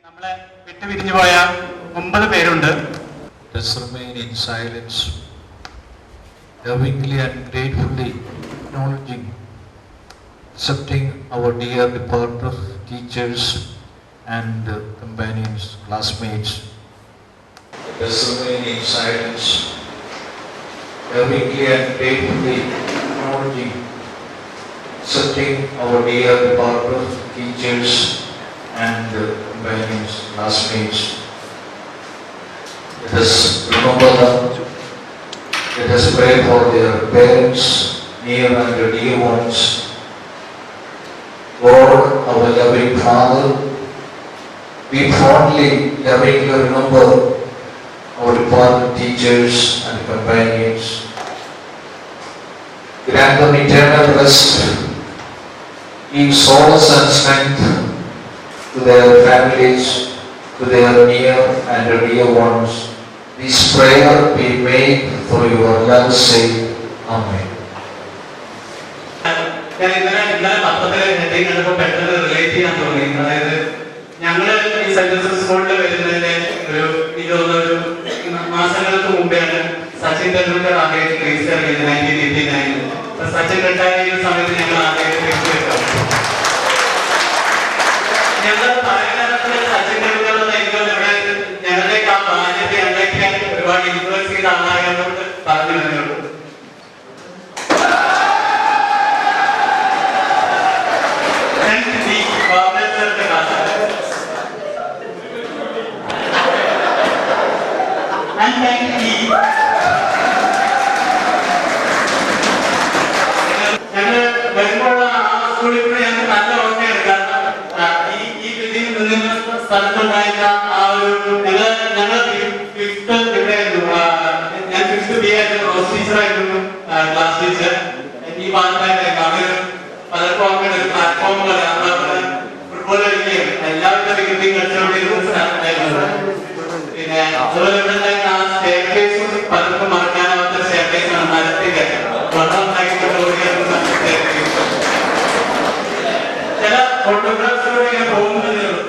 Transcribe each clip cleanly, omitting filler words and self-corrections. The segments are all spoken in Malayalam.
നമ്മളെ വിട്ടുപിരിഞ്ഞു പോയ 9 പേരുണ്ട്. Let's remain in silence, lovingly and gratefully acknowledging, accepting our dear departed teachers and companions, classmates. Let's remain in silence, lovingly and gratefully acknowledging, accepting our dear departed teachers and companions, classmates. Let us remember them. Let us pray for their parents, near and dear ones. Lord, our loving Father, we fondly, lovingly remember our departed teachers and companions. Grant them eternal rest. Give solace and strength to their families, to their near and dear ones. This prayer we make for your love's sake. Amen. ഞാൻ ഇന്നലെ പത്രത്തിലെ ഹെഡിങ് കണ്ടപ്പോൾ പെട്ടെന്ന് റിലേറ്റ് ചെയ്യാൻ തോന്നി. അതായത് ഞങ്ങൾ ഈ സെന്റ് ജോസഫ് സ്കൂളിൽ വരുന്നതിന് ഒരു മാസങ്ങൾക്ക് മുമ്പെയാണ് സച്ചിൻ തെണ്ടുൽക്കർ ആദ്യമായിട്ട് ക്രീസിൽ ഇറങ്ങിയത് 1989. സച്ചിൻ റിട്ടയർ ചെയ്യുന്ന സമയത്ത് ഞങ്ങൾ ആദ്യമായിട്ട് ക്രീസിൽ എടുക്കാം. ഞങ്ങൾ പഴയകാലത്തിലെ സച്ചിൻ തെണ്ടുൽക്കർ ഇവിടെ ഞങ്ങളുടെയൊക്കെ ആ ബാല്യത്തെ ഞങ്ങളൊക്കെ ഒരുപാട് ഇൻഫ്ലുവൻസ് ചെയ്ത ആളായതുകൊണ്ട് പറഞ്ഞു തന്നെയുള്ളൂ. ഞങ്ങള് വരുമ്പോൾ ആ സ്കൂളിൽ കൂടെ ഞങ്ങൾക്ക് നല്ല ഓർമ്മയെടുക്കാം. ഈ ബിൽഡിംഗിൽ നിന്ന സ്ഥലത്തുണ്ടായിരുന്ന ആ ഒരു ഞങ്ങൾ ഫിഫ്ത്ത് ഇവിടെയായിരുന്നു. ഞാൻ ഫിഫ്ത്ത് ബി ആയിരുന്നു, റോസ് ടീച്ചറായിരുന്നു ക്ലാസ് ടീച്ചർ. ഈ ഭാഗത്തായിരുന്നു അവര് പലർക്കും ഓർമ്മയുണ്ട്. പ്ലാറ്റ്ഫോം പോലെ ഫുട്ബോൾ കളിക്കുകയും എല്ലാവരുടെ വികൃതിയും കളിച്ചുകൊണ്ടിരുന്ന സ്ഥലത്തായിരുന്നു. പിന്നെ അതുപോലെ ഇവിടെ ഉണ്ടായിരുന്ന ആ സ്റ്റെയർ കേസും പലർക്കും മറക്കാനാവാത്ത സ്റ്റെയർ കേസാണ്. മരത്തിന്റെ വെള്ളം ഉണ്ടാക്കിക്കൊണ്ട് ഓടിക്കുന്ന സ്റ്റെയർ കേസ്. ചില ഫോട്ടോഗ്രാഫ്സിലൂടെ ഇങ്ങനെ പോകുന്നതേ ഉള്ളൂ.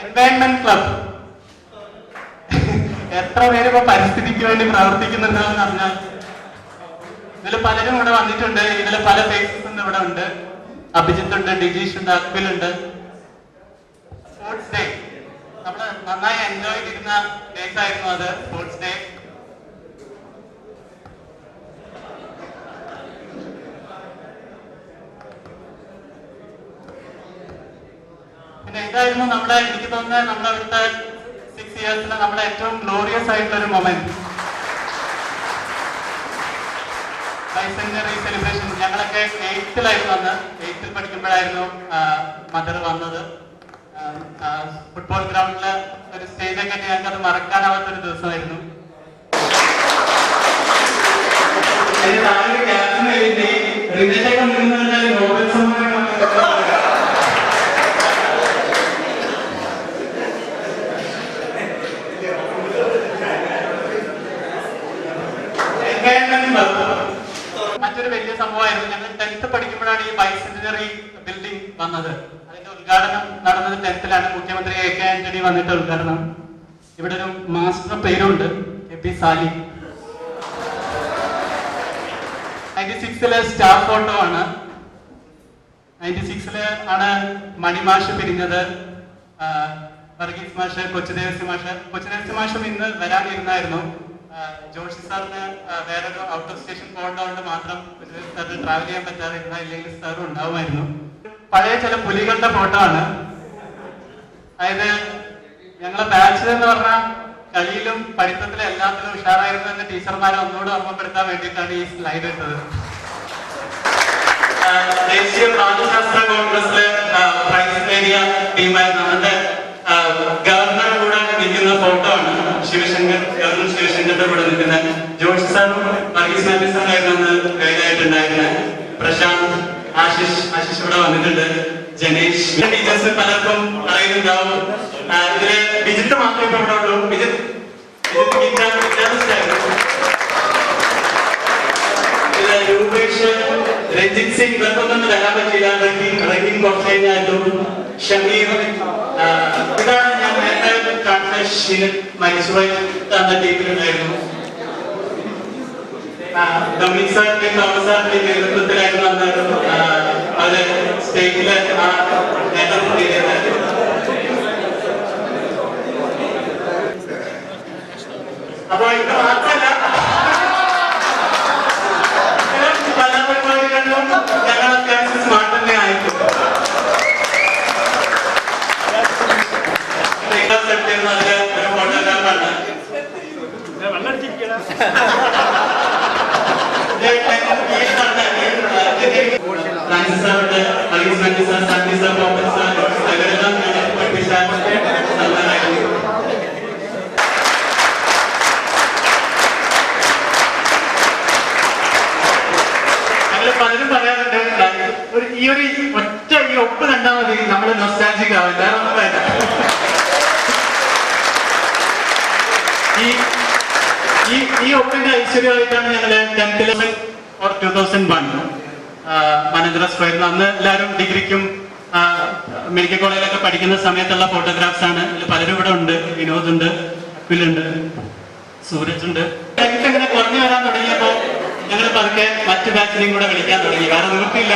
എൻവയൺമെന്റ് ക്ലബ് എത്ര പേര് ഇപ്പൊ പരിസ്ഥിതിക്ക് വേണ്ടി പ്രവർത്തിക്കുന്നുണ്ടെന്ന് പറഞ്ഞാൽ ഇതിൽ പലരും ഇവിടെ വന്നിട്ടുണ്ട്. ഇതിൽ പല ഫേസസ് ഇവിടെ ഉണ്ട്. അഭിജിത്ത് ഉണ്ട്, ഡിജീഷ് ഉണ്ട്, അക്ബിൽ ഉണ്ട്. സ്പോർട്സ് ഡേ നമ്മള് നന്നായി എൻജോയ് ചെയ്തിരുന്ന ഡേസ് ആയിരുന്നു അത്. സ്പോർട്സ് ഡേ പിന്നെ ഇതായിരുന്നു നമ്മുടെ, എനിക്ക് തോന്നുന്നത് നമ്മുടെ ഇവിടുത്തെ 6 ഇയേഴ്സിലെ നമ്മുടെ ഏറ്റവും ഗ്ലോറിയസ് ആയിട്ടുള്ള ഒരു മൊമെന്റ്. ബൈസെന്ററി സെലിബ്രേഷൻ ഞങ്ങളൊക്കെ 8th-ലായിരുന്നു വന്ന്. 8th പഠിക്കുമ്പോഴായിരുന്നു മദർ വന്നത്. ഫുട്ബോൾ ഗ്രൗണ്ടില് ഒരു സ്റ്റേജൊക്കെ ഞങ്ങൾക്ക് അത് മറക്കാനാവാത്തൊരു ദിവസമായിരുന്നു. നോബൽ സമ്മാനം മറ്റൊരു വലിയ സംഭവമായിരുന്നു. ഞങ്ങൾ 10th പഠിക്കുമ്പോഴാണ് ഈ ബൈസെന്ററി ബിൽഡിംഗ് വന്നത്. അതിന്റെ ഉദ്ഘാടനം നടന്നത് 10th-ലാണ്. മുഖ്യമന്ത്രി എ കെ ആന്റണി വന്നിട്ട് ഉദ്ഘാടനം. ഇവിടെ ഒരു മാസ്റ്റർ പേരുണ്ട്, എ പി സാലി. 96-ലെ സ്റ്റാർ ഫോട്ടോ ആണ്. 96-ല് ആണ് മണിമാഷ് പിരിഞ്ഞത്. വർഗീസ് മാഷ്, കൊച്ചുദേവസി മാഷും ഇന്ന് വരാനിരുന്നായിരുന്നു. ജോഷി സാറിന് വേറൊരു ഔട്ട് ഓഫ് സ്റ്റേഷൻ പോകേണ്ടതുകൊണ്ട് മാത്രം സാറിന് ട്രാവൽ ചെയ്യാൻ പറ്റാതെ ഇരുന്ന, ഇല്ലെങ്കിൽ സാറും ഉണ്ടാവുമായിരുന്നു. പഴയ ചില പുലികളുടെ ഫോട്ടോ ആണ്. അതായത് ഞങ്ങളെ ബാച്ചിൽ എന്ന് പറഞ്ഞാൽ കളിയിലും പഠിത്തത്തിലും എല്ലാത്തിലും ഉഷാറായിരുന്നു എന്ന് ടീച്ചർമാരെ ഒന്നുകൂടെ ഓർമ്മപ്പെടുത്താൻ വേണ്ടിയിട്ടാണ് ഈ സ്ലൈഡ് ഇട്ടത്. ദേശീയ പ്രാണിശാസ്ത്ര കോൺഗ്രസിലെ പ്രൈസ് നേടിയ ടീമായിരുന്നു. അതിന്റെ ഗവർണർ കൂടെ നിൽക്കുന്ന ഫോട്ടോ ആണ്. ഗവർണർ ശിവശങ്കറിന്റെ കൂടെ നിൽക്കുന്ന ജോഷി സാറും വർഗീസ് മാത്യു സാറായിരുന്നു അന്ന് ഗൈഡായിട്ടുണ്ടായിരുന്നത്. പ്രശാന്ത്, ആശിഷ് ഇവിടെ വന്നിട്ടുണ്ട്. ജനേഷ്, ടീച്ചേഴ്സ് പലർക്കും അറിയുന്നുണ്ടാവും. ഇതില് വിജിത്ത് മാത്രമേ ഇപ്പൊ ഇവിടെ ഉള്ളൂ. വിജിത്ത് ഗിറ്റാറിസ്റ്റ് ആയിരുന്നു. ഇതില് രൂപേഷ്, രഞ്ജിത് സിംഗ്, ഇവർക്കൊന്നും വരാൻ പറ്റില്ല. റഹീം കുറച്ച് കഴിഞ്ഞാലും ഷമീർ, ഇതാണ് ഞാൻ നേരത്തെ കാണുന്ന ഷിനൻ മരിച്ചുപോയി തന്ന ടീമിലുണ്ടായിരുന്നു. ഡൊമിനിക് സാറിന്റെ തോമസ് സാറിന്റെ നേതൃത്വത്തിലായിരുന്നു അന്നായിരുന്നു അത് സ്റ്റേജില് ആ നേതൃത്വം ചെയ്തിരുന്നത്. അപ്പൊ ഇത് മാത്രമല്ല കലാപരിപാടികളിലും ഞങ്ങൾ അത്യാവശ്യം സ്മാർട്ട് തന്നെ ആയിരിക്കും. അതില് ഒരു ഫോട്ടോഗ്രാഫാണ്. ഫ്രാൻസിസ് സാറുണ്ട്, Alice Francis sir, Sunny sir, Poppan sir, അവരെല്ലാം ഞങ്ങൾ പഠിപ്പിച്ച സൽമാനായിരുന്നു. പലരും പറയാറുണ്ട് ഈ ഒരു ഒറ്റ ഈ ഒപ്പ് കണ്ടാൽ മതി നമ്മൾ നൊസ്റ്റാൾജിക് ആവും, വേറെ ഒന്നും വേണ്ട. ഈ ഒപ്പിന്റെ ഐശ്വര്യമായിട്ടാണ് ഞങ്ങള് 2001 മനേന്ദ്ര സ്ക്വയറിൽ അന്ന് എല്ലാവരും ഡിഗ്രിക്കും മെഡിക്കൽ കോളേജിലൊക്കെ പഠിക്കുന്ന സമയത്തുള്ള ഫോട്ടോഗ്രാഫ്സ് ആണ്. ഇതിൽ പലരും ഇവിടെ ഉണ്ട്. വിനോദ് ഉണ്ട്, അഖിലുണ്ട്, സൂരജ് ഉണ്ട്. ഇങ്ങനെ കുറഞ്ഞു വരാൻ തുടങ്ങിയപ്പോ ഞങ്ങൾ പതുക്കെ മറ്റു ബാച്ചിനെയും കൂടെ വിളിക്കാൻ തുടങ്ങി. വേറെ നിവൃത്തിയില്ല.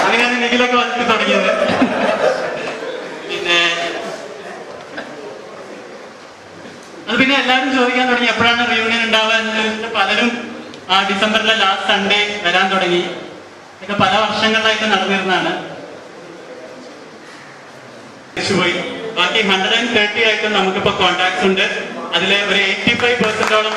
അങ്ങനെയാണ് നിഖിലൊക്കെ വന്നിട്ട് തുടങ്ങിയത്. പിന്നെ എല്ലാവരും ചോദിക്കാൻ തുടങ്ങി എപ്പോഴാണ് റിയൂണിയൻ ഉണ്ടാവുക എന്ന് ചോദിച്ചിട്ട് പലരും ഡിസംബറിലെ ലാസ്റ്റ് സൺഡേ വരാൻ തുടങ്ങി. ഇതൊക്കെ പല വർഷങ്ങളിലായിട്ട് നടന്നിരുന്നതാണ്. പോയി ബാക്കി 130 ആയിട്ട് നമുക്കിപ്പോ കോൺടാക്ട്സ് ഉണ്ട്. അതില് ഒരു 85%ഓളം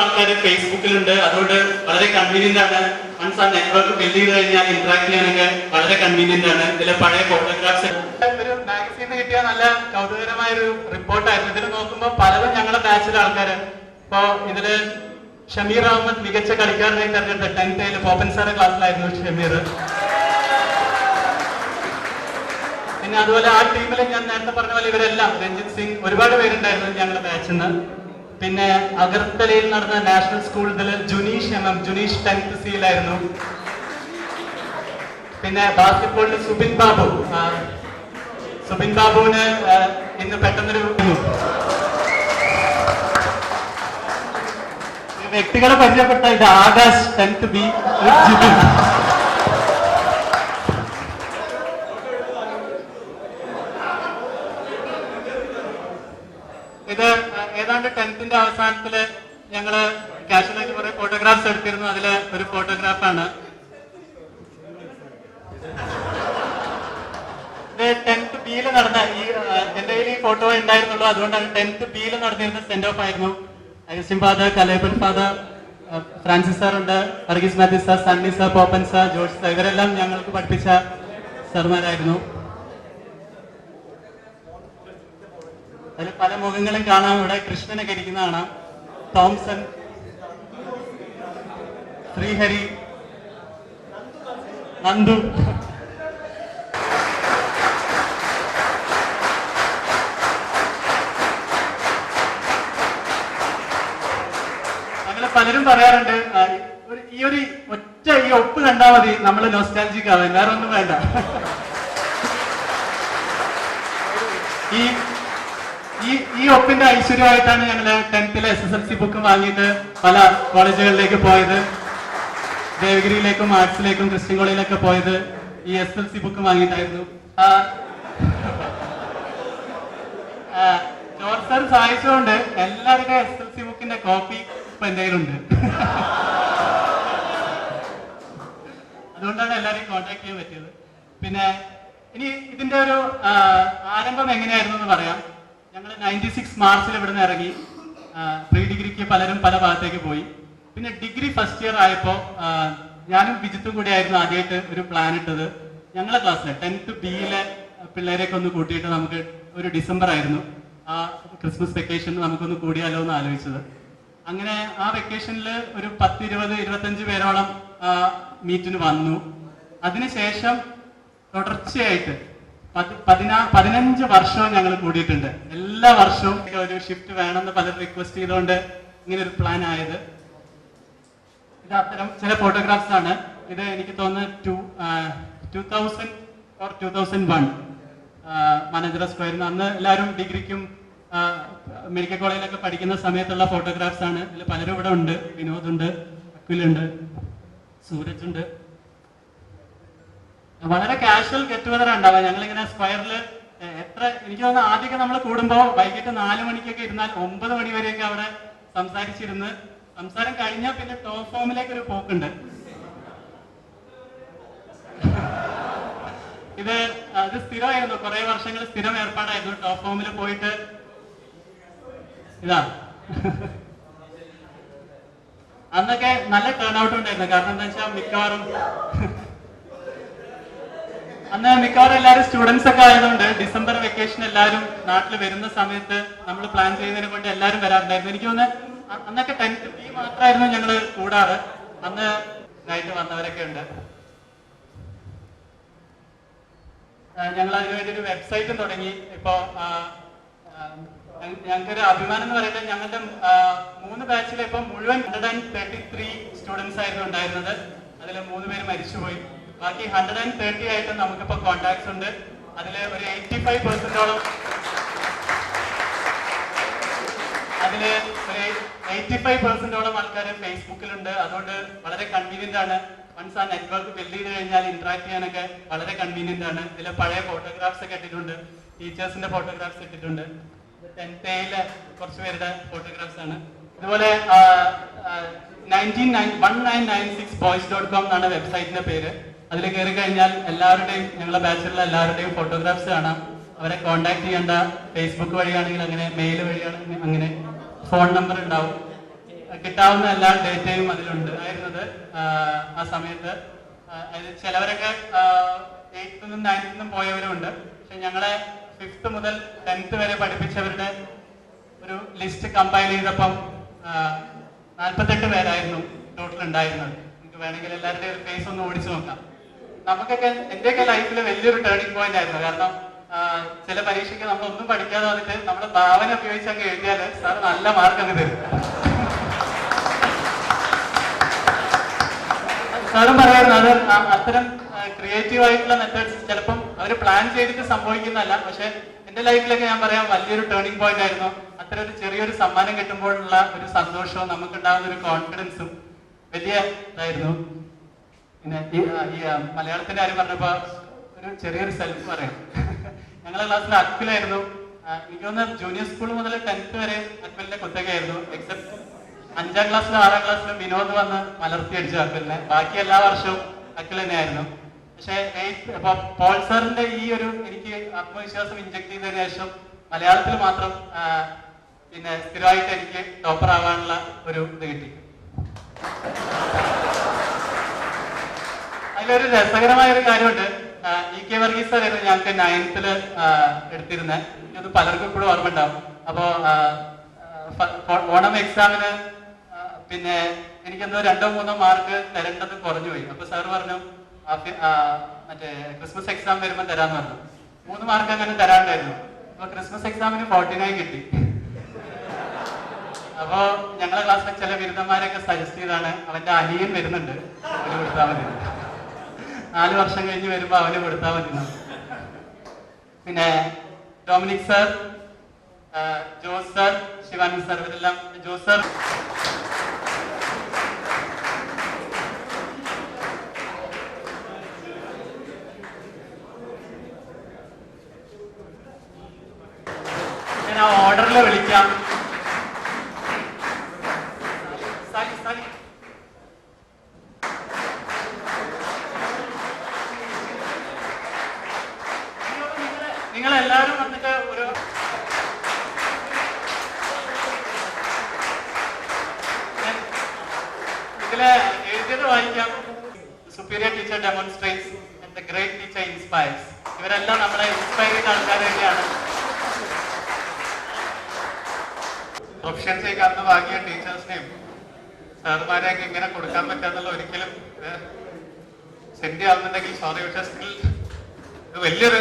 ആൾക്കാർ ഫേസ്ബുക്കിലുണ്ട്. അതുകൊണ്ട് വളരെ കൺവീനിയന്റ് ആണ്. വൺസ് ആ നെറ്റ്വർക്ക് ബിൽഡ് ചെയ്ത് കഴിഞ്ഞാൽ ഇന്ററാക്ട് ചെയ്യാനൊക്കെ വളരെ കൺവീനിയന്റ് ആണ്. ഇതിലെ പഴയ ഫോട്ടോഗ്രാഫ്സ് ഒരു മാഗസീനിൽ കിട്ടിയ നല്ല കൗതുകരമായ ഒരു റിപ്പോർട്ടായിരുന്നു. ഇതിൽ നോക്കുമ്പോൾ പലരും ഞങ്ങളുടെ ബാച്ചിലെ ആൾക്കാര്. ഇപ്പോ ഇതില് ഷമീർ അഹമ്മദ് മികച്ച കളിക്കാരനായി തെരഞ്ഞെടുത്ത 10th പോപ്പൻ സാറെ ക്ലാസ്സിലായിരുന്നു ഷമീർ. പിന്നെ അതുപോലെ ആ ടീമിൽ ഞാൻ നേരത്തെ പറഞ്ഞ പോലെ ഇവരെല്ലാം രഞ്ജിത് സിംഗ് ഒരുപാട് പേരുണ്ടായിരുന്നു ഞങ്ങളുടെ ബാച്ചിൽ നിന്ന്. പിന്നെ അഗർത്തലയിൽ നടന്ന നാഷണൽ സ്കൂൾ ഇതില് ജുനീഷ് 10th സിയിലായിരുന്നു. പിന്നെ ബാസ്കറ്റ്ബോളിൽ സുബിൻ ബാബുവിന് ഇന്ന് പെട്ടെന്നൊരു വ്യക്തികളെ പരിചയപ്പെട്ട ഇത് ആകാശ് 10th B ജിബിൻ. ഇത് ഏതാണ്ട് 10th അവസാനത്തില് ഞങ്ങള് കാഷ്വലായിട്ട് കുറെ ഫോട്ടോഗ്രാഫ്സ് എടുത്തിരുന്നു. അതില് ഒരു ഫോട്ടോഗ്രാഫാണ്. ഇത് 10th B നടന്ന എന്റെ കയ്യിൽ ഈ ഫോട്ടോ ഉണ്ടായിരുന്നുള്ളൂ. അതുകൊണ്ടാണ് 10th B നടന്നിരുന്ന സെൻഡ് ഓഫ് ആയിരുന്നു. Augustine father, Kalebal father, Francis sir ഉണ്ട്, Varghese Mathew sir, Sunny sir, Poppan sir, George sir, ഇവരെല്ലാം ഞങ്ങൾക്ക് പഠിപ്പിച്ച സാർമാരായിരുന്നു. അതിൽ പല മുഖങ്ങളും കാണാം. ഇവിടെ കൃഷ്ണനൊക്കെ ഇരിക്കുന്ന കാണാം. തോംസൺ, ശ്രീഹരി, നന്ദു. അങ്ങനെ പലരും പറയാറുണ്ട് ഈ ഒറ്റ ഈ ഒപ്പ് കണ്ടാൽ മതി നമ്മൾ നൊസ്റ്റാൾജിക് ആവാൻ, വേറെ ഒന്നും വേണ്ട. ഈ ഒപ്പിന്റെ ഐശ്വര്യമായിട്ടാണ് ഞങ്ങൾ 10th SSLC ബുക്ക് വാങ്ങിയിട്ട് പല കോളേജുകളിലേക്ക് പോയത്. ദേവഗിരിയിലേക്കും ആർട്സിലേക്കും ക്രിസ്ത്യൻ കോളേജിലൊക്കെ പോയത് ഈ SSLC ബുക്ക് വാങ്ങിയിട്ടായിരുന്നു. ജോർജ് സാർ സഹായിച്ചുകൊണ്ട് എല്ലാവരുടെയും SSLC ബുക്കിന്റെ കോപ്പി ഇപ്പൊ എന്റെ കയ്യിലുണ്ട്. അതുകൊണ്ടാണ് എല്ലാവരെയും കോൺടാക്ട് ചെയ്യാൻ പറ്റിയത്. പിന്നെ ഇനി ഇതിന്റെ ഒരു ആരംഭം എങ്ങനെയായിരുന്നു എന്ന് പറയാം. ഞങ്ങൾ 96 മാർച്ചിൽ ഇവിടുന്ന് ഇറങ്ങി. പ്രീ ഡിഗ്രിക്ക് പലരും പല ഭാഗത്തേക്ക് പോയി. പിന്നെ ഡിഗ്രി ഫസ്റ്റ് ഇയർ ആയപ്പോൾ ഞാനും വിജിത്തും കൂടി ആയിരുന്നു ആദ്യമായിട്ട് ഒരു പ്ലാൻ ഇട്ടത്. ഞങ്ങളെ ക്ലാസ്സിലെ 10th B പിള്ളേരെയൊക്കെ ഒന്ന് കൂട്ടിയിട്ട് നമുക്ക് ഒരു ഡിസംബർ ആയിരുന്നു ആ ക്രിസ്മസ് വെക്കേഷൻ നമുക്കൊന്ന് കൂടിയാലോ എന്ന് ആലോചിച്ചത്. അങ്ങനെ ആ വെക്കേഷനിൽ ഒരു 10, 20, 25 പേരോളം മീറ്റിന് വന്നു. അതിനുശേഷം തുടർച്ചയായിട്ട് 15 വർഷവും ഞങ്ങൾ കൂടിയിട്ടുണ്ട്. എല്ലാ വർഷവും ഒരു ഷിഫ്റ്റ് വേണമെന്ന് പലരും റിക്വസ്റ്റ് ചെയ്തുകൊണ്ട് ഇങ്ങനെ ഒരു പ്ലാൻ ആയത്. ഇത് അത്തരം ചില ഫോട്ടോഗ്രാഫ്സ് ആണ്. ഇത് എനിക്ക് തോന്നുന്നു 2000 or 2001 മാനേജർ സ്ക്വയറിൽ അന്ന് എല്ലാവരും ഡിഗ്രിക്കും മെഡിക്കൽ കോളേജിലൊക്കെ പഠിക്കുന്ന സമയത്തുള്ള ഫോട്ടോഗ്രാഫ്സ് ആണ്. ഇതിൽ പലരും ഇവിടെ ഉണ്ട്. വിനോദ് ഉണ്ട്, അഖിലുണ്ട്, സൂരജ് ഉണ്ട്. വളരെ കാഷ്വൽ ഗെറ്റ് ടുഗദർ ഉണ്ടാവുക. ഞങ്ങളിങ്ങനെ സ്ക്വയറിൽ എനിക്ക് തോന്നുന്നു ആദ്യമൊക്കെ നമ്മൾ കൂടുമ്പോൾ വൈകിട്ട് 4 മണിക്കൊക്കെ ഇരുന്നാൽ 9 മണി വരെയൊക്കെ അവിടെ സംസാരിച്ചിരുന്ന് സംസാരം കഴിഞ്ഞാൽ പിന്നെ ടോപ്പ് ഫോമിലേക്ക് ഒരു പോക്കുണ്ട്. ഇത് സ്ഥിരമായിരുന്നു, കുറെ വർഷങ്ങൾ സ്ഥിരം ഏർപ്പാടായിരുന്നു. ടോപ്പ് ഫോമിൽ പോയിട്ട് ഇതാ അന്നൊക്കെ നല്ല ടേൺ ഔട്ട് ഉണ്ടായിരുന്നു. കാരണം എന്താ വെച്ചാൽ അന്ന് മിക്കവാറും എല്ലാവരും സ്റ്റുഡൻസ് ഒക്കെ ആയതുകൊണ്ട് ഡിസംബർ വെക്കേഷൻ എല്ലാവരും നാട്ടിൽ വരുന്ന സമയത്ത് നമ്മൾ പ്ലാൻ ചെയ്യുന്നതിനെ കൊണ്ട് എല്ലാവരും വരാറുണ്ടായിരുന്നു. എനിക്ക് തോന്നുന്നു അന്നൊക്കെ 10th B മാത്രമായിരുന്നു ഞങ്ങൾ കൂടാറ്. അന്ന് ഇതായിട്ട് വന്നവരൊക്കെ ഉണ്ട്. ഞങ്ങൾ അതിനുവേണ്ടി ഒരു വെബ്സൈറ്റും തുടങ്ങി. ഇപ്പോ ഞങ്ങൾക്കൊരു അഭിമാനം എന്ന് പറയുന്നത് ഞങ്ങളുടെ 3 ബാച്ചിൽ ഇപ്പൊ മുഴുവൻ 133 സ്റ്റുഡൻസ് ആയിരുന്നു ഉണ്ടായിരുന്നത്. അതിൽ 3 പേര് മരിച്ചുപോയി. ബാക്കി 130 ആയിട്ട് നമുക്കിപ്പോ കോണ്ടാക്ട്സ് ഉണ്ട്. അതിൽ ഒരു 85%ഓളം ആൾക്കാർ ഫേസ്ബുക്കിലുണ്ട്. അതുകൊണ്ട് വളരെ കൺവീനിയന്റ് ആണ്. വൺസ് ആ നെറ്റ്വർക്ക് ബിൽഡ് ചെയ്ത് കഴിഞ്ഞാൽ ഇന്ററാക്ട് ചെയ്യാനൊക്കെ വളരെ കൺവീനിയന്റ് ആണ്. ഇതിൽ പഴയ ഫോട്ടോഗ്രാഫ്സ് ഒക്കെ ഇട്ടിട്ടുണ്ട്, ടീച്ചേഴ്സിന്റെ ഫോട്ടോഗ്രാഫ്സ് ഇട്ടിട്ടുണ്ട്. 10th Aയിലെ കുറച്ച് പേരുടെ ഫോട്ടോഗ്രാഫ്സ് ആണ്. ഇതുപോലെ 1996boys.com എന്നാണ് വെബ്സൈറ്റിന്റെ പേര്. അതിൽ കയറി കഴിഞ്ഞാൽ എല്ലാവരുടെയും ഞങ്ങളുടെ ബാച്ചിലുള്ള എല്ലാവരുടെയും ഫോട്ടോഗ്രാഫ്സ് കാണാം. അവരെ കോണ്ടാക്ട് ചെയ്യേണ്ട ഫേസ്ബുക്ക് വഴിയാണെങ്കിൽ അങ്ങനെ, മെയിൽ വഴിയാണെങ്കിൽ അങ്ങനെ, ഫോൺ നമ്പർ ഉണ്ടാവും. കിട്ടാവുന്ന എല്ലാ ഡേറ്റയും അതിലുണ്ടായിരുന്നത് ആ സമയത്ത്. ചിലവരൊക്കെ 8th നിന്നും 9th നിന്നും പോയവരുണ്ട്. പക്ഷെ ഞങ്ങളെ 5th മുതൽ 10th വരെ പഠിപ്പിച്ചവരുടെ ഒരു ലിസ്റ്റ് കമ്പൈൽ ചെയ്തപ്പം 48 പേരായിരുന്നു ടോട്ടൽ ഉണ്ടായിരുന്നത്. നിങ്ങൾക്ക് വേണമെങ്കിൽ എല്ലാവരുടെയും ഒരു ഫേസ് ഒന്ന് ഓടിച്ചു നോക്കാം. നമുക്കൊക്കെ എന്റെയൊക്കെ ലൈഫിൽ വലിയൊരു ടേണിംഗ് പോയിന്റ് ആയിരുന്നു. കാരണം ചില പരീക്ഷയ്ക്ക് നമ്മൾ ഒന്നും പഠിക്കാതെ വന്നിട്ട് നമ്മുടെ ഭാവന ഉപയോഗിച്ച് അങ്ങ് എഴുതിയാൽ സാർ നല്ല മാർക്ക് അങ്ങ് തരും. സാറും പറയായിരുന്നു അത് അത്തരം ക്രിയേറ്റീവ് ആയിട്ടുള്ള മെത്തേഡ്സ് ചിലപ്പം അവർ പ്ലാൻ ചെയ്തിട്ട് സംഭവിക്കുന്നതല്ല. പക്ഷെ എന്റെ ലൈഫിലൊക്കെ ഞാൻ പറയാം വലിയൊരു ടേണിംഗ് പോയിന്റ് ആയിരുന്നു. അത്തരം ഒരു ചെറിയൊരു സമ്മാനം കിട്ടുമ്പോഴുള്ള ഒരു സന്തോഷവും നമുക്കുണ്ടാകുന്ന ഒരു കോൺഫിഡൻസും വലിയ ഇതായിരുന്നു. പിന്നെ ഈ മലയാളത്തിന്റെ കാര്യം പറഞ്ഞപ്പോ ഒരു ചെറിയൊരു സെൽഫ് പറയാം. ഞങ്ങളുടെ ക്ലാസ്സിൽ അക്വിലായിരുന്നു. എനിക്ക് തോന്നുന്നു ജൂനിയർ സ്കൂൾ മുതൽ 10th വരെ അക്വലിന്റെ കുത്തകയായിരുന്നു. എക്സെപ്റ്റ് 5ാം ക്ലാസ്സിലും 6ാം ക്ലാസ്സിലും വിനോദ് വന്ന് മലർത്തി അടിച്ചു അക്വലിനെ. ബാക്കി എല്ലാ വർഷവും അക്വൽ തന്നെയായിരുന്നു. പക്ഷെ പോൾ സാറിന്റെ ഈ ഒരു എനിക്ക് ആത്മവിശ്വാസം ഇഞ്ചക്ട് ചെയ്തതിനു ശേഷം മലയാളത്തിൽ മാത്രം പിന്നെ സ്ഥിരമായിട്ട് എനിക്ക് ടോപ്പർ ആവാനുള്ള ഒരു ഇത് കിട്ടി. അതിലൊരു രസകരമായ ഒരു കാര്യമുണ്ട്. EK വർഗീസ് സാറായിരുന്നു ഞങ്ങൾക്ക് 9th എടുത്തിരുന്നത്. ഇത് പലർക്കും ഇപ്പോഴും ഓർമ്മ ഉണ്ടാവും. അപ്പോ ഓണം എക്സാമിന് പിന്നെ എനിക്കെന്തോ 2-3 മാർക്ക് തരേണ്ടത് കുറഞ്ഞു പോയി. അപ്പൊ സാർ പറഞ്ഞു മറ്റേ ക്രിസ്മസ് എക്സാം വരുമ്പോൾ തരാന്ന് പറഞ്ഞു. 3 മാർക്ക് അങ്ങനെ തരാണ്ടായിരുന്നു. അപ്പൊ ക്രിസ്മസ് എക്സാമിന് 49 കിട്ടി. അപ്പോ ഞങ്ങളുടെ ക്ലാസ്സിലെ ചില ബിരുദന്മാരൊക്കെ സജസ്റ്റ് ചെയ്താണ് അവന്റെ അനിയൻ വരുന്നുണ്ട്, അവന് കൊടുത്താൽ മതി, 4 വർഷം കഴിഞ്ഞ് വരുമ്പോ അവന് കൊടുത്താൽ മതി. പിന്നെ Dominic sir, Jose sir, Shivanand sir, ഇവരെല്ലാം. ജോസ് സാർ ഞാൻ ആ ഓർഡറിൽ വിളിക്കാം. നിങ്ങളെല്ലാവരും വന്നിട്ട് ഒരു ഇതില് എഴുതിയത് വായിക്കാം. Superior teacher demonstrates and the great teacher inspires. ഇവരെല്ലാം നമ്മളെ ഇൻസ്പയർ ചെയ്യുന്ന ആൾക്കാർ തന്നെയാണ്. പ്രൊഫഷൻസിലേക്ക് അന്ന് വാങ്ങിയ ടീച്ചേഴ്സിനെയും സാറുമാരെയൊക്കെ ഇങ്ങനെ കൊടുക്കാൻ പറ്റാന്നുള്ള ഒരിക്കലും സെന്റ് ആവുന്നുണ്ടെങ്കിൽ സോറി, പക്ഷേ സ്റ്റിൽ ഇത് വലിയൊരു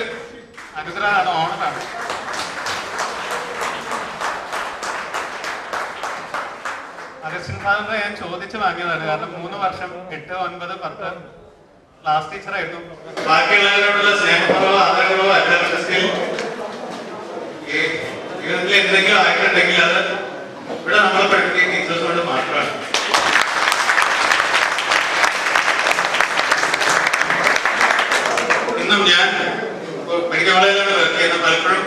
അനുഗ്രഹമാണ്, ഓണറാണ്. അത് ക്വസ്റ്റ്യൻ ഫാദറിനെ ഞാൻ ചോദിച്ചു വാങ്ങിയതാണ്. കാരണം 3 വർഷം 8, 9, 10 ക്ലാസ് ടീച്ചറായിരുന്നു. ബാക്കിയുള്ളവരോടുള്ള സ്നേഹമോ ആദരവോ അല്ലാതെങ്കിൽ ജീവിതത്തിൽ എന്തെങ്കിലും ആയിട്ടുണ്ടെങ്കിൽ അത് ഇവിടെ നമ്മളെ പഠിപ്പിക്കുന്ന ടീച്ചേഴ്സോട് മാത്രമാണ്. ഇന്നും ഞാൻ മെഡിക്കൽ കോളേജിലാണ് വർക്ക് ചെയ്യുന്നത്. പലപ്പോഴും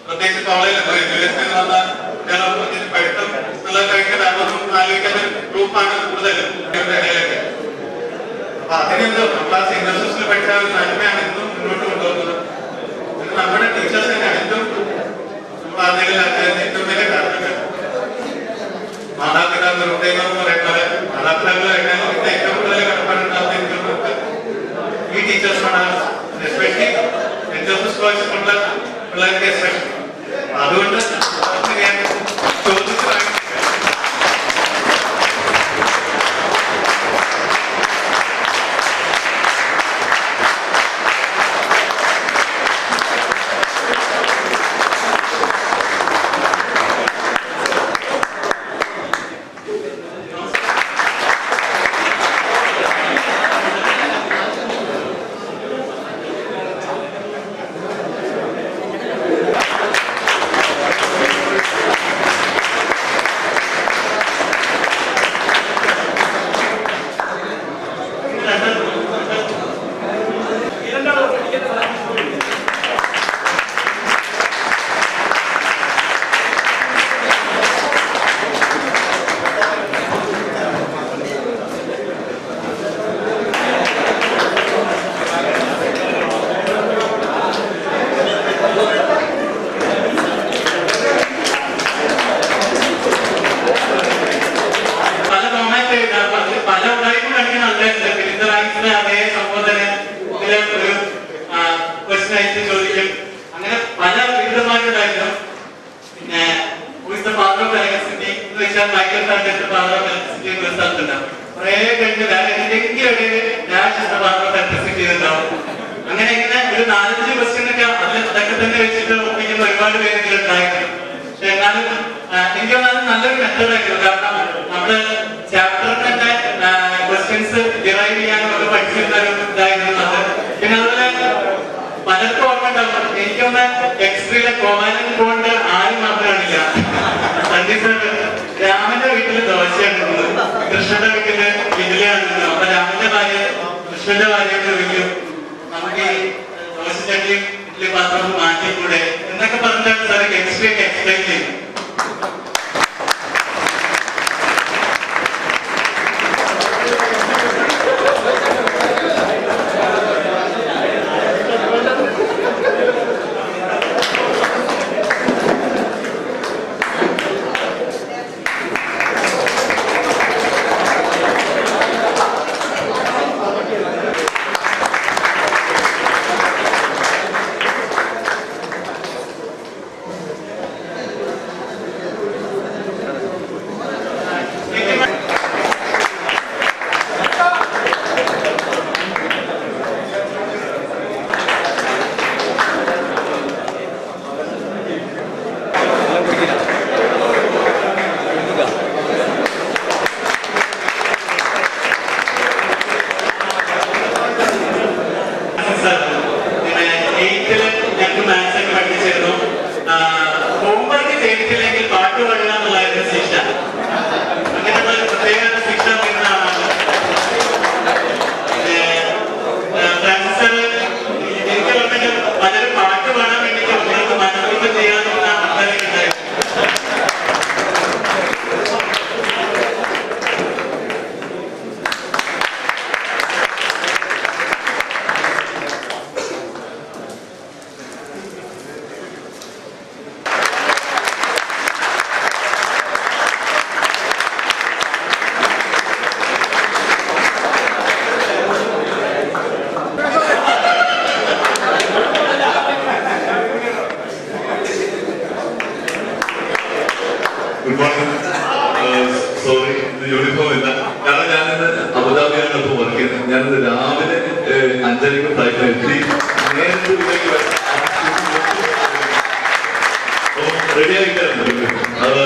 പ്രത്യേകിച്ച് കോളേജിൽ പഠിത്തം എന്നുള്ള ഭയങ്കര ആലോചിക്കുന്ന ഗ്രൂപ്പാണ് കൂടുതലും ഇടയിലൊക്കെ. അപ്പൊ അതിനെന്തോ നമ്മൾ ആ സീനിയർ സിസ്റ്ററിൽ പഠിച്ച ഒരു നന്മയാണ് ഇന്നും മുന്നോട്ട് കൊണ്ടുപോകുന്നത്. പിന്നെ നമ്മുടെ ടീച്ചേഴ്സ് തന്നെ ഏറ്റവും നമ്മൾ അതിൽ ഏറ്റവും വലിയ കാരണങ്ങൾ മാതാപിതാക്കൾ ഹൃദയം എന്ന് പറയുന്നത് മാതാപിതാക്കളായിട്ട് ഏറ്റവും കൂടുതൽ കടപ്പാടുണ്ടാകുന്ന ഈ ടീച്ചേഴ്സാണ്. എസ്പെഷ്യലി ഉള്ള പിള്ളേർക്ക് എസ്പെഷ്യൽ. അതുകൊണ്ട് ഞാൻ ചോദിച്ചു അതേ സംബോധന ഒരു ക്വസ്റ്റ്യൻ ആയിട്ട് ചോദിക്കും. അങ്ങനെ പല വിധമായിട്ടുണ്ടായിരുന്നു. പിന്നെ ഫാദർ ഓഫ് എലക്ട്രിസിറ്റി എന്ന് വെച്ചാൽ മൈക്കൽ സാറിന്റെ ഫാദർ ഓഫ് എലക്ട്രിസിറ്റി ഒരു സ്ഥലത്തുണ്ടാവും. കുറെ കഴിഞ്ഞ് വേറെ എന്തെങ്കിലും ഒരു ഫാദർ ഓഫ് എലക്ട്രിസിറ്റി ഉണ്ടാവും. അങ്ങനെ ഇങ്ങനെ ഒരു 4-5 ക്വസ്റ്റ്യൻ ഒക്കെ അതൊക്കെ തന്നെ വെച്ചിട്ട് ഒപ്പിക്കുന്ന ഒരുപാട് പേരെങ്കിലും ഉണ്ടായിരുന്നു. പക്ഷെ എന്നാലും എനിക്ക് തോന്നുന്നത് നല്ലൊരു മെത്തേഡായിരുന്നു. കാരണം നമ്മള് ചാപ്റ്ററിന് തന്നെ ക്വസ്റ്റ്യൻസ് ഡിറൈവ് ചെയ്യാനും ഒക്കെ പഠിച്ചിരുന്ന ഒരു ഇതായിരുന്നു അത്. പിന്നെ അതുപോലെ പലർക്കും ഓർമ്മ ഉണ്ടാവും. എനിക്കൊന്ന് എക്സ്ട്രീലെ കോമാനൻ കൊണ്ട് ആരും മാത്രമാണില്ല. സന്ദീപ് സാർ രാമന്റെ വീട്ടില് ദോശയാണ്, കൃഷ്ണന്റെ വീട്ടില് ഇഡലിയാണ്. അപ്പൊ രാമന്റെ ഭാര്യ കൃഷ്ണന്റെ ഭാര്യയോട് ചോദിക്കും, നമുക്ക് ഈ ദോശച്ചട്ടിയും ഇഡ്ഡലി പാത്രവും മാറ്റിക്കൂടെ എന്നൊക്കെ പറഞ്ഞിട്ടാണ് സാർ കെമിസ്ട്രി ഒക്കെ എക്സ്പ്ലെയിൻ ചെയ്യും. ഹോംവർക്ക് ചെയ്തിട്ടില്ലെങ്കിൽ പാട്ട് പാടുക എന്നുള്ളതായിരുന്നു ശിക്ഷ. അങ്ങനെയുള്ള ഒരു പ്രത്യേക ശിക്ഷ നിന്നാണ് എനിക്ക് തോന്നുന്നത് പലരും പാട്ട് പാടാൻ വേണ്ടിയിട്ട് നിങ്ങൾക്ക് മനോരഞ്ജനം ചെയ്യാനുള്ള ആൾക്കാരുണ്ടായിരുന്നു. സോറി, യൂണിഫോം ഇല്ല. കാരണം ഞാനിന്ന് അബുദാബിയാണ് ഇപ്പോൾ വർക്ക് ചെയ്യുന്നത്. ഞാനിന്ന് രാവിലെ 5:30 ഫ്ലൈറ്റിൽ എത്തി. നേരത്തെ റെഡി ആയിട്ടായിരുന്നു. അത്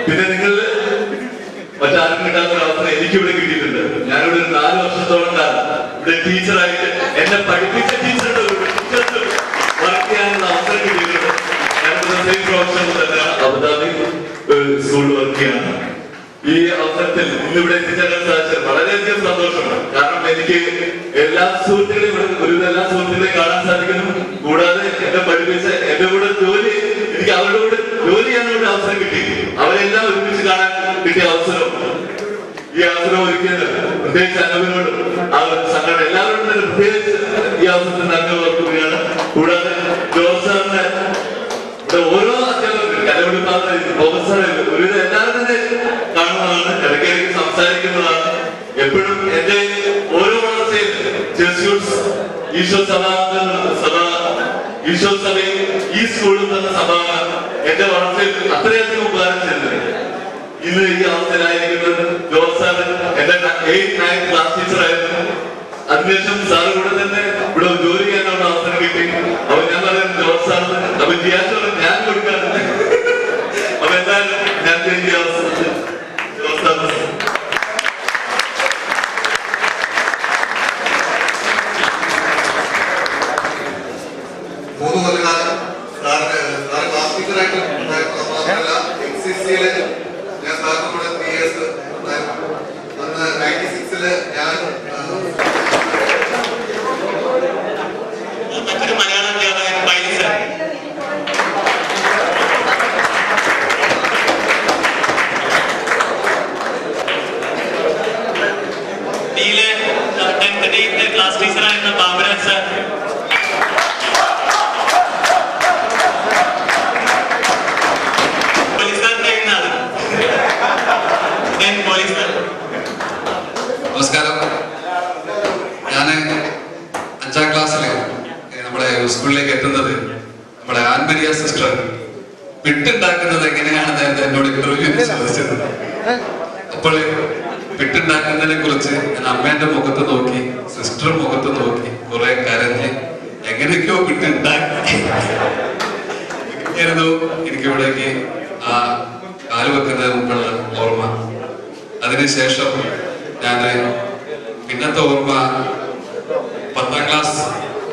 പിന്നെ നിങ്ങളില് മറ്റാർക്കും കിട്ടാത്ത ഒരു അവസരം എനിക്കിവിടെ കിട്ടിയിട്ടുണ്ട്. ഞാനിവിടെ ഒരു 4 വർഷത്തോളം കാലം ഇവിടെ ടീച്ചറായിട്ട് എന്നെ പഠിപ്പിച്ച ടീച്ചറുടെ വർക്ക് ചെയ്യാനുള്ള അവസരം കിട്ടിയിട്ടുണ്ട്. ഞാനിവിടെ സെയിം പ്രൊഫഷനിൽ തന്നെയാണ് അബുദാബി സ്കൂളിൽ വർക്ക് ചെയ്യാണ്. ഈ അവസരത്തിൽ ഇന്നിവിടെ എത്തിച്ചേരാൻ സാധിച്ചത് വളരെയധികം സന്തോഷമാണ്. കാരണം എനിക്ക് എല്ലാ സുഹൃത്തുക്കളെയും എല്ലാ സുഹൃത്തുക്കളെയും കാണാൻ സാധിക്കുന്നു. കൂടാതെ എന്നെ പഠിപ്പിച്ച എന്റെ കൂടെ എനിക്ക് അവരുടെ കൂടെ ജോലി ചെയ്യാനുള്ള അവസരം കിട്ടി. അവരെല്ലാം ഒരുമിച്ച് കാണാൻ കിട്ടിയ അവസരം, ഈ അവസരം ഒരുക്കിയത് പ്രത്യേകിച്ച് അനുവിനോടും ആ സംഘടന എല്ലാവരോടും തന്നെ പ്രത്യേകിച്ച് ഈ അവസരത്തിൽ നന്ദി ഓർക്കുകയാണ്. കൂടാതെ ജോസ് സാറിന് ഓരോ അധ്യാപകരും കലപഠിപ്പാത്ത പ്രൊഫസർ ഒരുവിധം എല്ലാവരും തന്നെ കാണുന്നതാണ്, ഇടയ്ക്കിടയ്ക്ക് സംസാരിക്കുന്നതാണ്. എപ്പോഴും എന്റെ ഓരോ വളർച്ചയിൽ ഈശോസഭയും ഈ സ്കൂളിൽ തന്നെ സഭ എന്റെ വളർച്ചയിൽ അത്രയധികം ഉപകാരം ചെയ്തത്. ഇന്ന് ഈ അവസ്ഥയിലായിരിക്കുന്നത് ജോസ് സാർ എന്റെ 8th 9th ക്ലാസ് ടീച്ചറായിരുന്നു. അതിനുശേഷം സാറ് കൂടെ തന്നെ ഇവിടെ ജോലി ചെയ്യാനുള്ള അവസരം കിട്ടി. അപ്പൊ ഞാൻ പറയുന്നത് ജോസ് സാറിന് അപ്പൊ ജിയാച്ചോട് ഞാൻ കൊടുക്കാറുണ്ട്. അപ്പൊ എന്തായാലും ഞാൻ ഈ അവസരത്തിൽ ജോസ് സാറിന് 3 കൊല്ലക്കാലം സാറ് ക്ലാസ് ടീച്ചറായിട്ട് മാത്രമല്ല NCC-യില് ഞാൻ സാറിന് കൂടെ 3 years അന്ന് 96-ല് ഞാൻ മറ്റൊരു മലയാളം അധ്യാപകൻ പൈസ ഡിയിലെ 10th ക്ലാസ് ടീച്ചറായിരുന്ന ബാബുരാജ് സാർ, നമസ്കാരം. ഞാൻ 5ാം ക്ലാസ്സിൽ നമ്മുടെ സ്കൂളിലേക്ക് എത്തുന്നത് നമ്മുടെ ആൻമരിയ സിസ്റ്റർ പിട്ടുണ്ടാക്കുന്നത് എങ്ങനെയാണെന്ന് എന്നോട് ഇന്റർവ്യൂ ചോദിച്ചത്. അപ്പോൾ പിട്ടുണ്ടാക്കുന്നതിനെ കുറിച്ച് ഞാൻ അമ്മേന്റെ മുഖത്ത് നോക്കി, സിസ്റ്റർ മുഖത്ത് നോക്കി, കുറെ കരഞ്ഞ് എങ്ങനെയൊക്കെയോ പിട്ടുണ്ടാക്കി എനിക്കിവിടേക്ക് ആ കാല് വെക്കുന്നതിന് മുമ്പുള്ള ഓർമ്മ. അതിനുശേഷം ഞാൻ പിന്നത്തെ ഓർമ്മ 10ാം ക്ലാസ്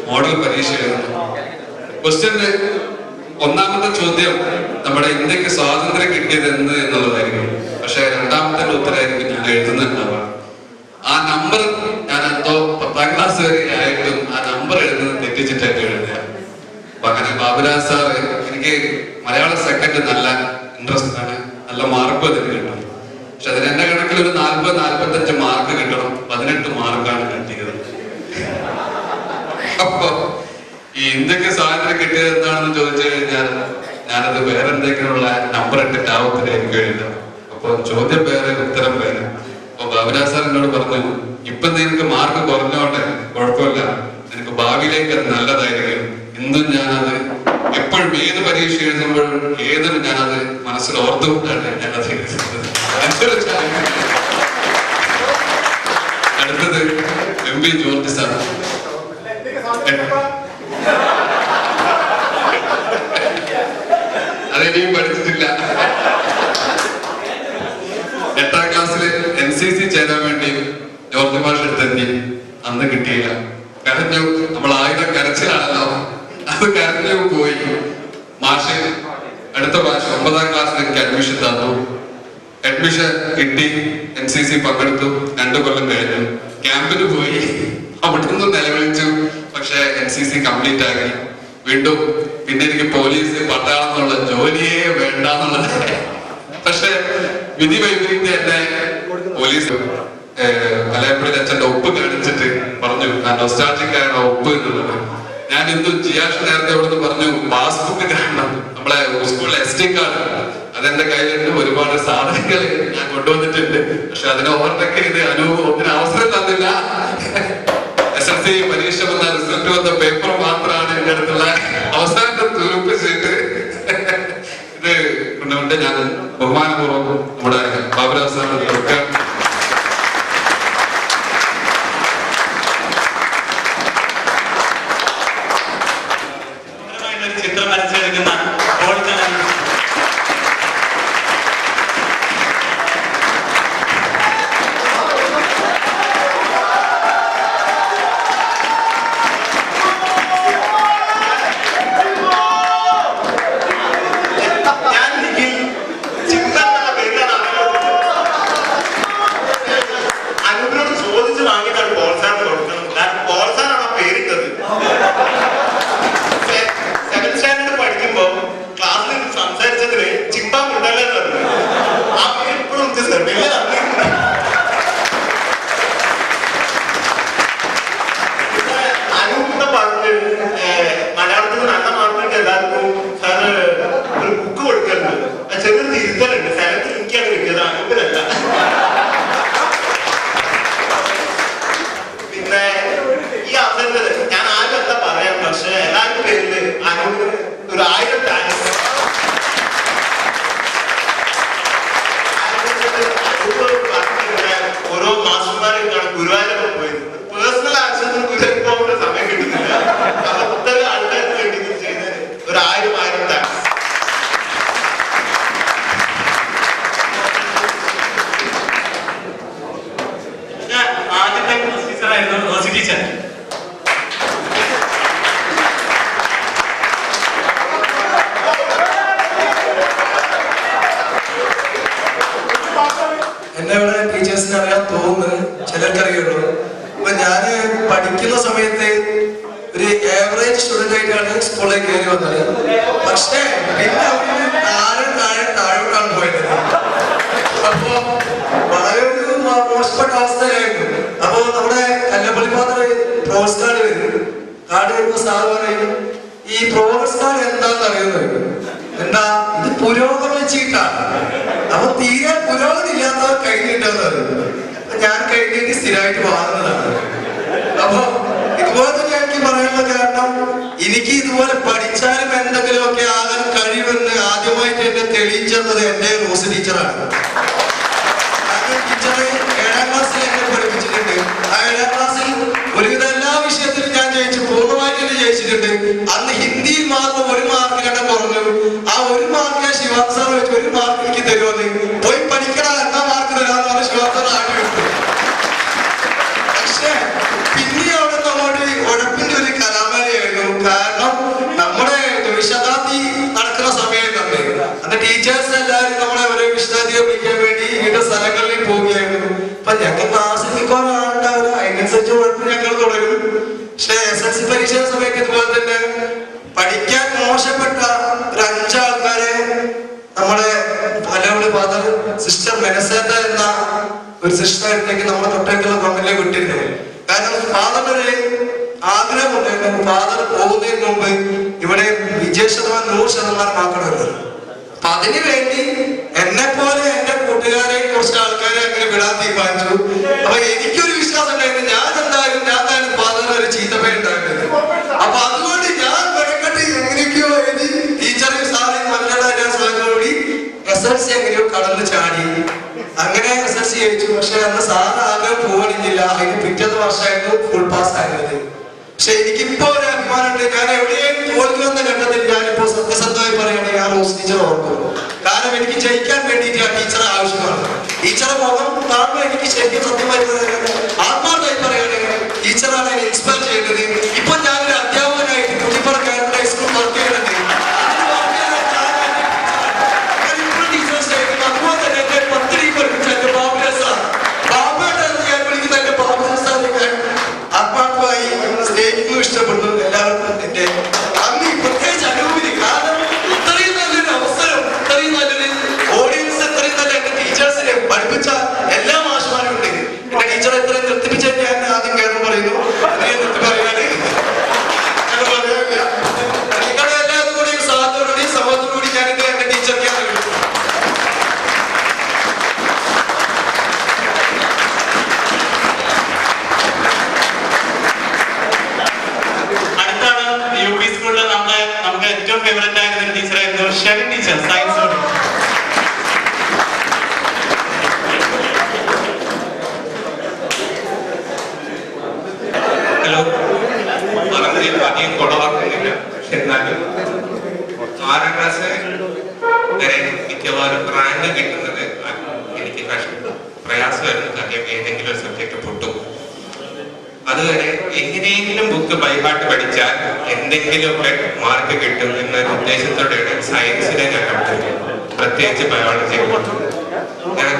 മോഡൽ പരീക്ഷ എഴുതുന്നു. ക്വസ്റ്റ്യന് ഒന്നാമത്തെ ചോദ്യം നമ്മുടെ ഇന്ത്യക്ക് സ്വാതന്ത്ര്യം കിട്ടിയത് എന്ന് എന്നുള്ളതായിരിക്കും. പക്ഷെ രണ്ടാമത്തെ ഉത്തരമായിരിക്കും ഞാൻ എഴുതുന്നുണ്ടാവുക. ആ നമ്പർ ഞാൻ എന്തോ 10ാം ക്ലാസ് വരെ ആയിട്ടും ആ നമ്പർ എഴുതുന്നത് തെറ്റിച്ചിട്ടായിട്ട് എഴുതുക. അപ്പൊ അങ്ങനെ ബാബുരാജ് സാറ് എനിക്ക് മലയാളം സെക്കൻഡ് നല്ല ഇൻട്രസ്റ്റ് ആണ്, നല്ല മാർക്കും അതിന് കിട്ടും. പക്ഷെ അതിന് എന്റെ കണക്കിൽ ഒരു 40-45 മാർക്ക് കിട്ടണം. 18 മാർക്കാണ് കിട്ടിയത്. അപ്പൊ ഈ ഇന്ത്യക്ക് സ്വാതന്ത്ര്യം കിട്ടിയത് എന്താണെന്ന് ചോദിച്ചു കഴിഞ്ഞാൽ ഞാനത് വേറെ എന്തെങ്കിലുമുള്ള നമ്പർ ഇട്ടിട്ടാവത്തിലായിരിക്കും എഴുതുക. അപ്പൊ ചോദ്യം വേറെ, ഉത്തരം വേറെ. അപ്പൊ ബാബുരാജ് സാർ എന്നോട് പറഞ്ഞു, ഇപ്പൊ നിനക്ക് മാർക്ക് കുറഞ്ഞോട്ടെ, കുഴപ്പമില്ല, നിനക്ക് ഭാവിയിലേക്ക് അത് നല്ലതായിരിക്കും. ഇന്നും ഞാനത് എപ്പോഴും ഏത് പരീക്ഷ എഴുതുമ്പോഴും ഏതും ഞാനത് മനസ്സിൽ ഓർത്തുകൊണ്ടാണ് ഞാനത് എഴുതുന്നത്. അടുത്തത് MB ജോർജ് സാർ. അതെനിയും പഠിച്ചിട്ടില്ല. 8ാം ക്ലാസ്സിൽ NCC ചേരാൻ വേണ്ടി ജോർജ് മാഷ് എടുത്തെത്തി. അന്ന് കിട്ടിയില്ല. കരഞ്ഞു. നമ്മൾ ആയുധം കരച്ചിലാണല്ലോ, അത് കരഞ്ഞു പോയി. മാഷ് അടുത്ത പ്രാവശ്യം 9ാം ക്ലാസ്സിൽ എനിക്ക് അഡ്മിഷൻ തന്നു. അഡ്മിഷൻ കിട്ടി. NCC പങ്കെടുത്തു. 2 കൊല്ലം കഴിഞ്ഞു. ക്യാമ്പിന് പോയി. അവിടെ നിന്ന് നിലവിളിച്ചു. പക്ഷെ NCC കംപ്ലീറ്റ് ആക്കി. വീണ്ടും പിന്നെ എനിക്ക് പോലീസ്, പട്ടാളം എന്നുള്ള ജോലിയേ വേണ്ട എന്നുള്ളത്. പക്ഷെ വിധി വൈപരീത്യം എന്നെ പോലീസ് മലയപ്പള്ളി അച്ഛന്റെ ഒപ്പ് കാണിച്ചിട്ട് പറഞ്ഞു, ഞാൻ നൊസ്റ്റാൾജിക്കാണ് ഒപ്പ് എന്നുള്ളത്. ഞാൻ ഇന്നും ജിയാഷ് നേരത്തെ ഇവിടുന്ന് പറഞ്ഞു, പാസ്ബുക്ക് കാണണം, നമ്മളെ സ്കൂളിലെ SD കാർഡ്. അതെന്റെ കയ്യിലുണ്ട്. ഒരുപാട് സാധനങ്ങൾ ഞാൻ കൊണ്ടുവന്നിട്ടുണ്ട്. പക്ഷെ അതിനെ ഓവർടേക്ക് ചെയ്ത് ഒന്നിന് അവസരം തന്നില്ല. SSLC പരീക്ഷ വന്ന റിസൾട്ട് വന്ന പേപ്പർ മാത്രമാണ് എന്റെ അടുത്തുള്ള അവസാനത്തെ തുരുപ്പ് ചെയ്ത്. ഇത് കൊണ്ടുകൊണ്ട് ഞാൻ ബഹുമാനപൂർവ്വം നമ്മുടെ ബാബുരാജ് സാറിന്റെ ചിത്രം വരച്ചെടുക്കുന്ന നിനക്കറിയുള്ളൂ. അപ്പൊ ഞാൻ പഠിക്കുന്ന സമയത്ത് ഒരു ആവറേജ് സ്റ്റുഡന്റ് ആയിട്ടാണ് സ്കൂളിലേക്ക് കയറി വന്നത്. പക്ഷേ പിന്നെ അവിടുന്ന് താഴോട്ടാണ് പോയത്. അപ്പോ വളരെ ഒരു മോശപ്പെട്ട അവസ്ഥയിലായിരുന്നു. അപ്പൊ നമ്മുടെ കല്ലപ്പള്ളി മാത്രം പ്രോഗ്രസ് കാർഡ് വരും. കാർഡ് വരുമ്പോ സാർ പറയും, ഈ പ്രോഗ്രസ് കാർഡ് എന്താണെന്ന് അറിയുന്നത്? എന്താ ഇത് പുരോഗമിച്ചിട്ടാണ്. അപ്പൊ തീരെ പുരോഗതി ഇല്ലാത്തവർ കഴിഞ്ഞിട്ടെന്ന് പറയും. ഞാൻ കഴിഞ്ഞിട്ട് സ്ഥിരമായിട്ട് വാങ്ങുന്നതാണ്. അപ്പൊ ഇതുപോലെ തന്നെ എനിക്ക് പറയാനുള്ള കാരണം, എനിക്ക് ഇതുപോലെ പഠിച്ചാലും എന്തെങ്കിലുമൊക്കെ ആകാൻ കഴിയുമെന്ന് ആദ്യമായിട്ട് എന്നെ തെളിയിച്ചത് എന്റെ റോസ് ടീച്ചറാണ്. ടീച്ചറ് 7ാം ക്ലാസ്സിൽ എന്നെ പഠിപ്പിച്ചിട്ടുണ്ട്. ആ 7ാം ക്ലാസ്സിൽ ഒരുവിധ എല്ലാ വിഷയത്തിലും ഞാൻ ജയിച്ചു, പൂർണ്ണമായിട്ട് തന്നെ ജയിച്ചിട്ടുണ്ട്. അന്ന് ഹിന്ദിയിൽ മാത്രം 1 മാർക്ക് കണ്ട കുറഞ്ഞു. ആ 1 മാർക്ക് ശിവാസ് സാർ വെച്ച് 1 മാർക്ക് എനിക്ക് തരുമെന്ന്, പോയി പഠിക്കണം എന്നാ മാർക്ക് തരാമെന്ന് പറഞ്ഞ് ശിവാസ് സാർ ആട്ടി എടുത്തു. പക്ഷേ പിന്നെ അവിടെ നമ്മോട് ഉഴപ്പിന്റെ ഒരു കലാമേളയായിരുന്നു. കാരണം നമ്മുടെ ശതാബ്ദി നടക്കുന്ന സമയത്താണ്. അന്ന് ടീച്ചേഴ്സ് എല്ലാവരും നമ്മളെ ഒരു വിശദാധികം വിളിക്കാൻ വേണ്ടി വിവിധ സ്ഥലങ്ങളിൽ പോവുകയായിരുന്നു. അപ്പൊ ഞങ്ങൾക്ക് ആസ്വദിക്കാനാണ്ടാവില്ല, അതിനനുസരിച്ച് ഉഴപ്പ് ഞങ്ങൾ തുടരും. പക്ഷെ SSLC പരീക്ഷ സമയത്ത് ഇതുപോലെ തന്നെ പഠിക്കാൻ മോശപ്പെട്ട ഒരു 5 ആൾക്കാരെ നമ്മുടെ പലവിടെ ഫാദർ സിസ്റ്റർ മെനസേത എന്ന ഒരു സിസ്റ്ററിലേക്ക് നമ്മുടെ തൊട്ടേക്കുള്ള ഗവൺമെന്റിലേക്ക് വിട്ടിരുന്നു. കാരണം ഫാദറിനൊരു ആഗ്രഹമുണ്ടായിരുന്നു, ഫാദർ പോകുന്നതിന് മുമ്പ് ഇവിടെ വിജയശതമാനം 100% ആക്കണമെന്ന്. അപ്പൊ അതിനു വേണ്ടി എന്നെ പോലെ എന്റെ കൂട്ടുകാരെ കുറച്ച് ആൾക്കാരെ അങ്ങനെ വിടാൻ തീരുമാനിച്ചു. അപ്പൊ എനിക്കൊരു വിശ്വാസം ഉണ്ടായിരുന്നു, ഞാൻ എന്തായാലും ഫാദറിന് ഒരു ചീത്തപ്പേരുണ്ടായിരുന്നത്. അപ്പൊ അതുകൊണ്ട് ഞാൻ വെക്കട്ടി എങ്ങനെയൊക്കെയോ എഴുതി ടീച്ചറും സാറും മറ്റുള്ള സ്ഥലങ്ങളോടി SSLC എങ്ങനെയോ കടന്നു ചാടി. അങ്ങനെ SSLC ജയിച്ചു. പക്ഷെ അന്ന് സാറ് ആഗ്രഹം പോകണില്ല. അതിന് പിറ്റത്തെ വർഷമായിരുന്നു ഫുൾ പാസ് ആയിരുന്നത്. പക്ഷെ എനിക്കിപ്പോ ഒരു അഭിമാനമുണ്ട്, ഞാൻ എവിടെയും തോൽക്കുമെന്ന ഘട്ടത്തിൽ ഞാനിപ്പോ സത്യസന്ധമായി പറയുകയാണെങ്കിൽ ആ റോസ് ടീച്ചർ ഓർക്കും. കാരണം എനിക്ക് ജയിക്കാൻ വേണ്ടിയിട്ട് ആ ടീച്ചറെ ആവശ്യമാണ്. ടീച്ചറെ മുഖം കാണുമ്പോൾ എനിക്ക് ശരിക്കും സത്യമായി ആത്മാർത്ഥമായി പറയുകയാണെങ്കിൽ ടീച്ചറാണ് എന്നെ ഇൻസ്പയർ ചെയ്യേണ്ടത്. ഇപ്പൊ ഞാനൊരു അധ്യാപകനായിട്ട് കുട്ടിപ്പുറ ഗവൺമെന്റ് ഹൈസ്കൂൾ വർക്ക് ചെയ്യുന്നുണ്ട്. അതുപോലെ തന്നെ എന്റെ 10 പഠിപ്പിച്ച എന്റെ ബാബുരാജ് സാർ, ബാബുരാജ് ഞാൻ വിളിക്കുന്ന എന്റെ ബാബുരാജ് സാറിനെ ആത്മാർത്ഥമായി സ്നേഹിക്കുന്നു, ഇഷ്ടപ്പെടുന്നു. എല്ലാവർക്കും എന്റെ നന്ദി, പ്രത്യേകിച്ച് അനുഭൂതി. കാരണം ഇത്രയും നല്ലൊരു അവസരം, ഇത്രയും നല്ലൊരു ഓഡിയൻസ്, ഇത്രയും നല്ല എന്റെ ടീച്ചേഴ്സിനെ പഠിപ്പിച്ച എല്ലാ മാഷുമാരും ഉണ്ട്. എന്റെ ടീച്ചറെ ഇത്രയും നിർത്തിപ്പിച്ച ഞാൻ ആദ്യം കയറുന്നു പറയുന്നു. അതിനെ നിർത്തി പറയാന് നിങ്ങളുടെ എല്ലാവരും കൂടി സാധനത്തോടുകൂടി സമൂഹത്തോടുകൂടി ഞാൻ എന്റെ ടീച്ചർക്ക് ഞാൻ വിളിക്കും. അടുത്താണ് UP സ്കൂളിൽ നമുക്ക് ഏറ്റവും ഫേവറേറ്റ് ആയിരുന്ന ഒരു ടീച്ചറായിരുന്നു ഷെറിൻ ടീച്ചർ, സയൻസ്. ഹലോ, പറഞ്ഞതിൽ അധികം കുളവാക്കുന്നില്ല. പക്ഷെ എന്നാലും 6ാം ക്ലാസ് വരെ മിക്കവാറും റാങ്ക് കിട്ടുന്നത് എനിക്ക് പ്രയാസമായിരുന്നു. കാര്യം ഏതെങ്കിലും ഒരു സബ്ജക്ട് പൊട്ടും. അതുവരെ എങ്ങനെയെങ്കിലും ബുക്ക് ബൈഹാർട്ട് പഠിച്ചാൽ എന്തെങ്കിലുമൊക്കെ മാർക്ക് കിട്ടും എന്നൊരു ഉദ്ദേശത്തോടെയാണ് സയൻസിനെ ഞാൻ എടുത്തത്, പ്രത്യേകിച്ച് ബയോളജി. ഞാൻ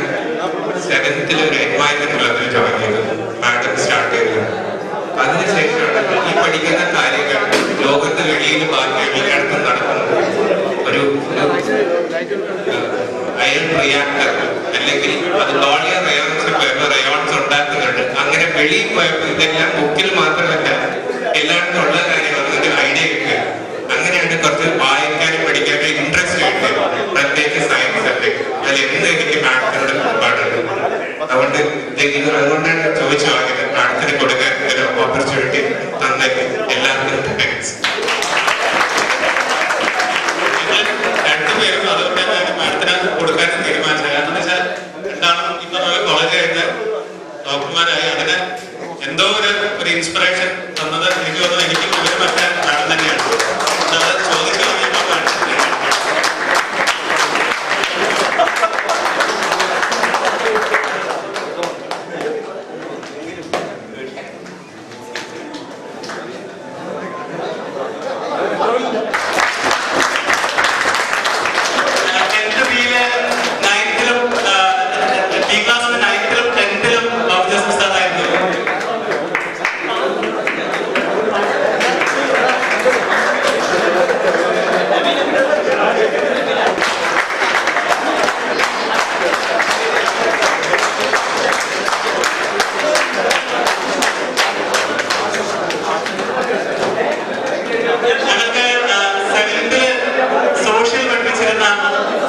7th ഒരു എൻവയൺമെന്റ് ക്ലബിൽ ജോയിൻ ചെയ്തു, മാഡം സ്റ്റാർട്ട് ചെയ്തത്. അതിനുശേഷമാണ് ഈ പഠിക്കുന്ന കാര്യങ്ങൾ ലോകത്ത് വെളിയിൽ ബാക്കി എല്ലായിടത്തും നടക്കുന്നത്. ഒരു അയൺ റിയാക്ടർ അല്ലെങ്കിൽ അത് ലോളിയർ റയോൺസ് ഉണ്ടാക്കുന്നുണ്ട്. അങ്ങനെ വെളിയിൽ പോയപ്പോൾ ഇതെല്ലാം ബുക്കിൽ മാത്രമല്ല എല്ലായിടത്തും ഉള്ള കാര്യമാണ് ഒരു ഐഡിയ കിട്ടുക. അങ്ങനെയാണ് കുറച്ച് വായിക്കാനും പഠിക്കാനും ഇൻട്രസ്റ്റ് കിട്ടുക, പ്രത്യേകിച്ച് സയൻസ് സബ്ജക്ട്. അതിൽ എന്ത് എനിക്ക് മാഡത്തിനോട് പാടുണ്ട്. അതുകൊണ്ടാണ് ചോദിച്ചു വാങ്ങിയത്. മാഡത്തിന് കൊടുക്കാൻ ഒരു ഓപ്പർച്യൂണിറ്റി തന്നേക്ക് എല്ലാവർക്കും താങ്ക്സ്. രണ്ടുപേരും അതുകൊണ്ടാണ് മാഡത്തിന് കൊടുക്കാൻ തീരുമാനിച്ചത്. കാരണം വെച്ചാൽ എന്താണ്, ഇപ്പൊ കോളേജ് കഴിഞ്ഞ് ഡോക്ടർമാരായി അതിന് എന്തോ ഒരു ഇൻസ്പിറേഷൻ തന്നത് എനിക്ക് തോന്നുന്നു എനിക്ക് വിവരം പറ്റാൻ മാഡം തന്നെയാണ്. അത് ചോദിച്ചു കഴിഞ്ഞപ്പോൾ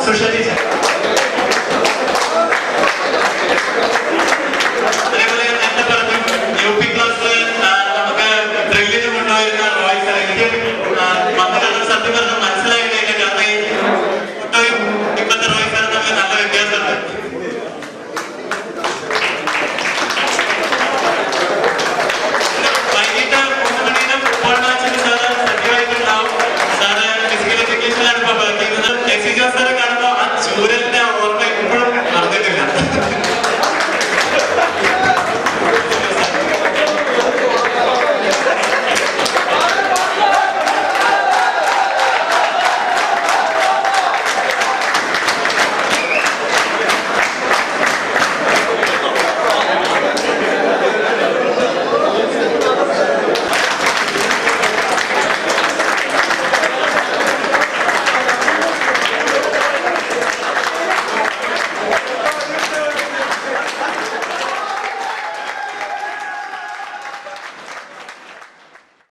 സുഷ ടീച്ചർ